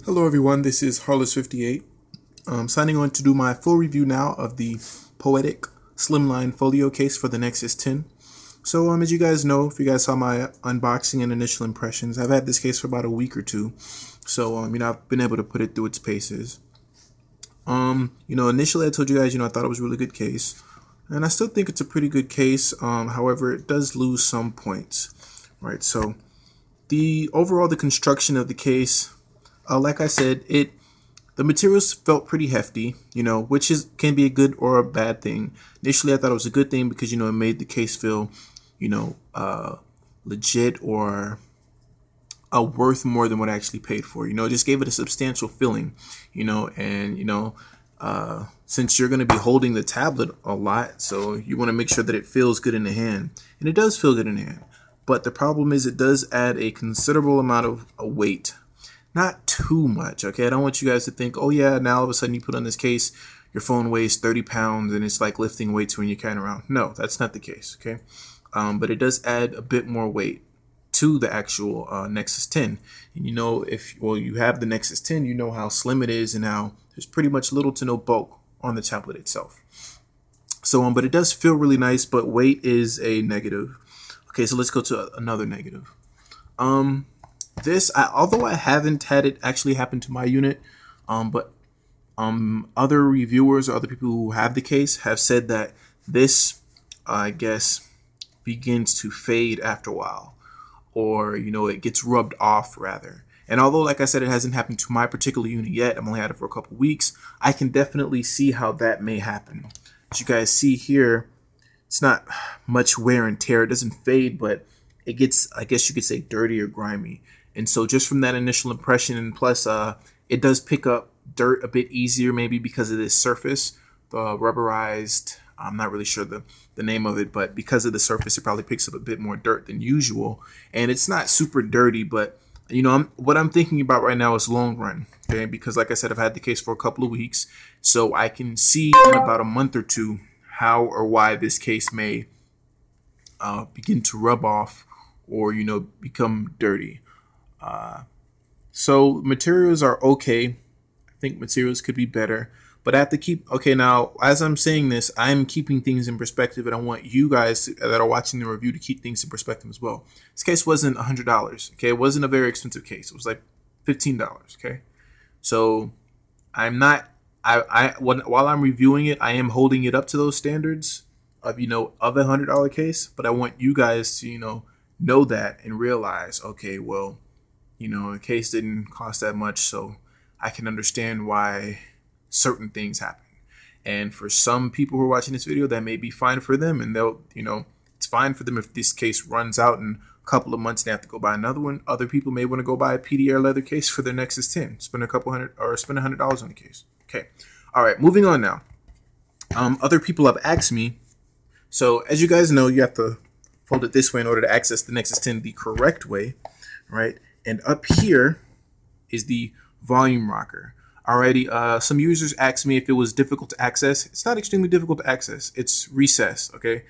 Hello everyone, this is Harless58. Signing on to do my full review now of the Poetic slimline folio case for the Nexus 10. So as you guys know, if you guys saw my unboxing and initial impressions, I've had this case for about a week or two. So I've been able to put it through its paces. Initially I told you guys, I thought it was a really good case. And I still think it's a pretty good case. However, it does lose some points. Right, so the construction of the case, like I said, the materials felt pretty hefty, which can be a good or a bad thing. Initially, I thought it was a good thing because, it made the case feel, legit or worth more than what I actually paid for. It just gave it a substantial feeling, since you're going to be holding the tablet a lot, so you want to make sure that it feels good in the hand. And it does feel good in the hand. But the problem is it does add a considerable amount of weight. Not too much, okay? I don't want you guys to think, oh yeah, now all of a sudden you put on this case, your phone weighs 30 pounds and it's like lifting weights when you're carrying around. No, that's not the case, okay? But it does add a bit more weight to the actual Nexus 10. And if you have the Nexus 10, you know how slim it is and how there's pretty much little to no bulk on the tablet itself. So, but it does feel really nice, but weight is a negative. Okay, so let's go to another negative. Although I haven't had it actually happen to my unit, but other reviewers or other people who have the case have said that this, I guess, begins to fade after a while, or it gets rubbed off rather. And although, like I said, it hasn't happened to my particular unit yet, I've only had it for a couple weeks, I can definitely see how that may happen. As you guys see here, it's not much wear and tear. It doesn't fade, but it gets, I guess you could say, dirty or grimy. And so just from that initial impression, and plus it does pick up dirt a bit easier, maybe because of this surface, the rubberized, I'm not really sure the name of it, but because of the surface, it probably picks up a bit more dirt than usual. And it's not super dirty, but what I'm thinking about right now is long run, okay? Because like I said, I've had the case for a couple of weeks, so I can see in about a month or two how or why this case may begin to rub off or become dirty. So materials are okay. I think materials could be better, but I have to keep, okay, now as I'm saying this, I'm keeping things in perspective, and I want you guys that are watching the review to keep things in perspective as well. This case wasn't $100, okay? It wasn't a very expensive case. It was like $15, okay? So I'm not, while I'm reviewing it, I am holding it up to those standards of, of a $100 case, but I want you guys to, know that and realize, okay, well, the case didn't cost that much, so I can understand why certain things happen. And for some people who are watching this video, that may be fine for them, and they'll, it's fine for them if this case runs out in a couple of months and they have to go buy another one. Other people may want to go buy a PDR leather case for their Nexus 10, spend $100 on the case. Okay, all right, moving on now. Other people have asked me, so as you guys know, you have to fold it this way in order to access the Nexus 10 the correct way, right? And up here is the volume rocker. Alrighty, some users asked me if it was difficult to access. It's not extremely difficult to access. It's recessed, okay?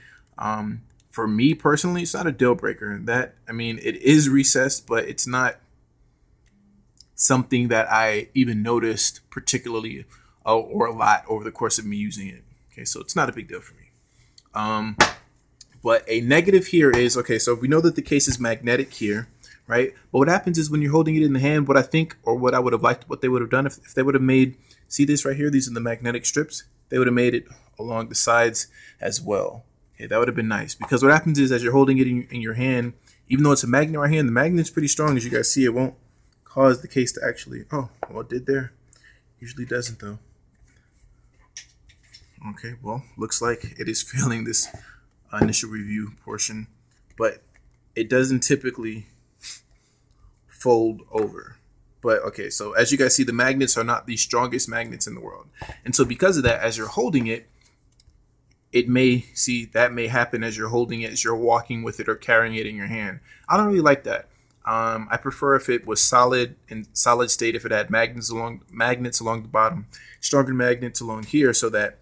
For me personally, it's not a deal breaker. It is recessed, but it's not something that I even noticed particularly or a lot over the course of me using it. Okay, so it's not a big deal for me. But a negative here is, okay, so we know that the case is magnetic here, right? But what happens is when you're holding it in the hand, what I think, or what I would have liked, what they would have done if they would have made, see this right here? These are the magnetic strips. They would have made it along the sides as well. Okay, that would have been nice, because what happens is as you're holding it in your hand, even though it's a magnet right here, and the magnet's pretty strong, as you guys see, it won't cause the case to actually, oh, well, it did there. Usually doesn't though. Okay, well, looks like it is failing this initial review portion, but it doesn't typically fold over. But okay, so as you guys see, the magnets are not the strongest magnets in the world, and so because of that, as you're holding it, it may happen as you're holding it, as you're walking with it or carrying it in your hand. I don't really like that. I prefer if it was solid state, if it had magnets along the bottom, stronger magnets along here, so that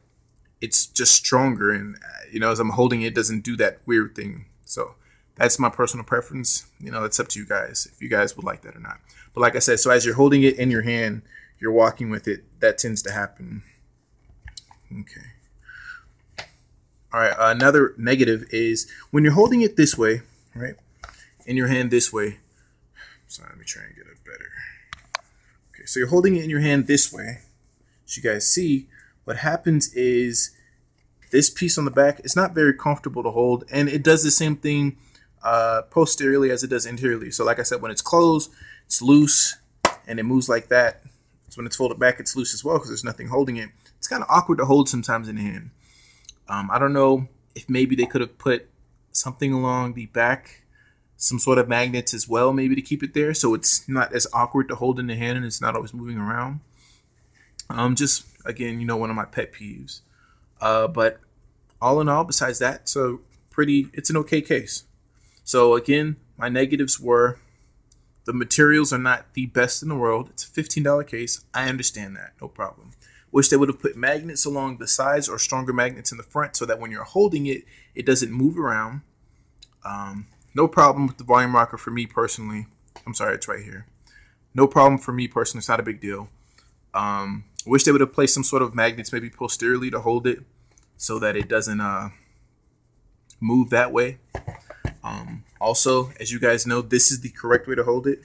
it's just stronger, and as I'm holding it doesn't do that weird thing. So that's my personal preference. It's up to you guys if you guys would like that or not. But like I said, so as you're holding it in your hand, you're walking with it. That tends to happen. Okay. All right. Another negative is when you're holding it this way, right, in your hand this way. Sorry, let me try and get it better. Okay, so you're holding it in your hand this way. As you guys see, what happens is this piece on the back is not very comfortable to hold, and it does the same thing posteriorly as it does interiorly. So like I said, when it's closed, it's loose, and it moves like that. So when it's folded back, it's loose as well because there's nothing holding it. It's kind of awkward to hold sometimes in the hand. I don't know if maybe they could have put something along the back, some sort of magnets as well, maybe to keep it there so it's not as awkward to hold in the hand and it's not always moving around. Just, again, one of my pet peeves. But all in all, besides that, so it's an okay case. So again, my negatives were the materials are not the best in the world. It's a $15 case. I understand that, no problem. Wish they would have put magnets along the sides or stronger magnets in the front so that when you're holding it, it doesn't move around. No problem with the volume rocker for me personally. I'm sorry, it's right here. No problem for me personally. It's not a big deal. Wish they would have placed some sort of magnets maybe posteriorly to hold it so that it doesn't move that way. Also, as you guys know, this is the correct way to hold it.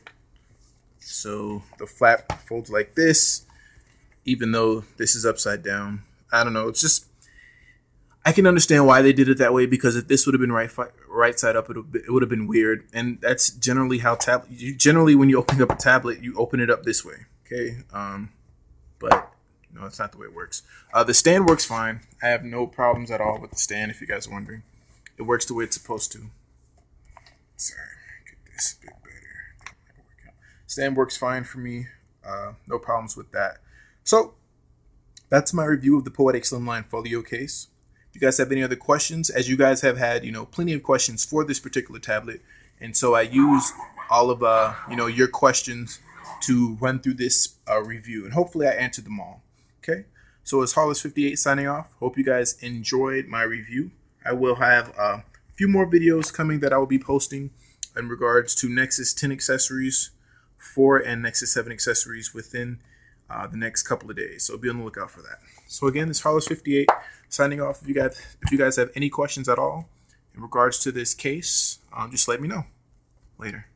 So the flap folds like this, even though this is upside down. I don't know. It's just, I can understand why they did it that way, because if this would have been right side up, it would have been weird. And that's generally how generally when you open up a tablet, you open it up this way. Okay. But no, that's not the way it works. The stand works fine. I have no problems at all with the stand, if you guys are wondering. It works the way it's supposed to. Sorry, get this a bit better. Stand works fine for me. No problems with that. So that's my review of the Poetic Slimline folio case. If you guys have any other questions, as you guys have had, plenty of questions for this particular tablet, and so I use all of your questions to run through this review, and hopefully I answered them all. Okay, so it's Harless58 signing off. Hope you guys enjoyed my review. I will have a few more videos coming that I will be posting in regards to Nexus 10 accessories, 4 and Nexus 7 accessories within the next couple of days. So be on the lookout for that. So again, this is Harless58 signing off. If you guys have any questions at all in regards to this case, just let me know. Later.